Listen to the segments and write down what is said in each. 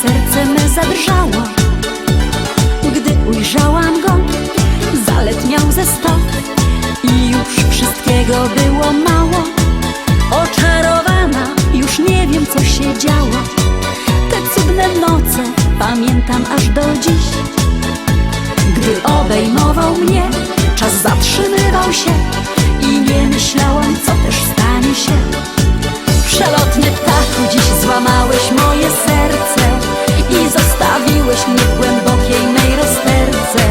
serce me zadrżało, gdy ujrzałam go. Zaletniał ze 100 i już wszystkiego było mało. Oczarowana, już nie wiem, co się działo. Te cudne noce pamiętam aż do dziś. Gdy obejmował mnie, czas zatrzymywał się i nie myślałam, co też stanie się. Przelotny ptaku, dziś złamałeś moje serce i zostawiłeś mnie w głębokiej mej rozterce.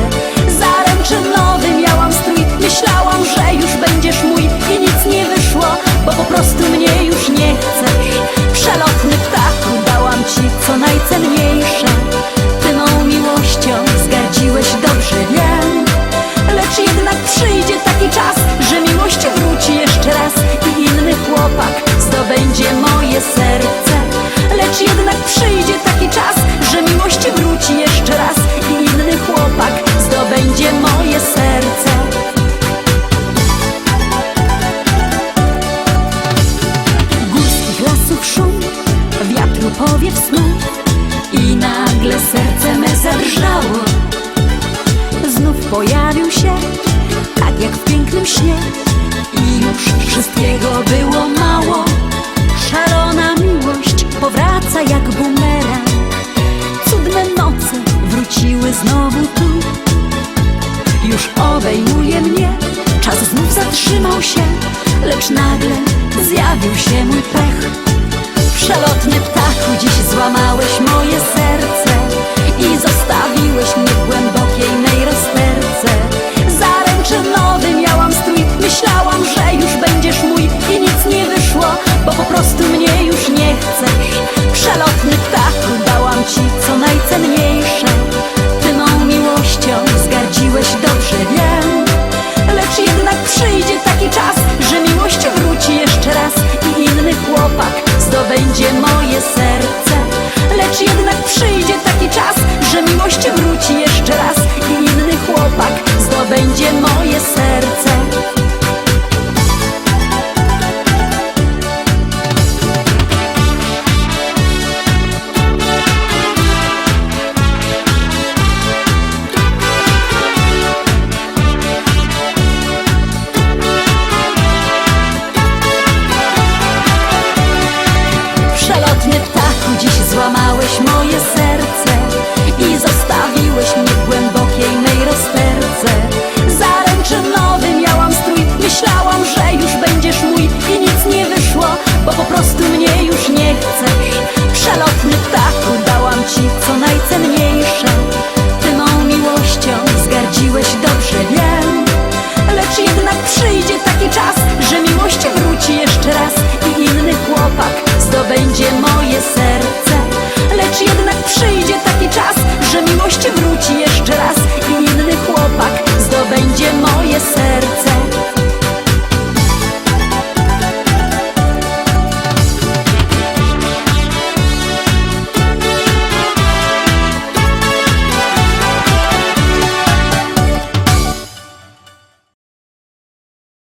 Zaręczynowy miałam strój, myślałam, że już będziesz mój i nic nie wyszło, bo po prostu mnie już nie chcesz. Przelotny ptaku, dałam ci co najcenniejsze, ty mą miłością zgardziłeś, dobrze wiem. Lecz jednak przyjdzie taki czas, że miłość wróci jeszcze raz i inny chłopak zdobędzie moje serce. Lecz jednak przyjdzie taki czas, że miłość wróci jeszcze raz i inny chłopak zdobędzie moje serce. Górskich lasów szum, wiatru powiew snów i nagle serce me zadrżało. Znów pojawił się, tak jak w pięknym śnie, i już wszystkiego było mało. Szalona miłość powraca jak bumerang. Cudne noce wróciły znowu tu. Już obejmuje mnie, czas znów zatrzymał się, lecz nagle zjawił się mój pech. Przelotny ptaku, dziś złamałeś moje serce i zostawiłeś mnie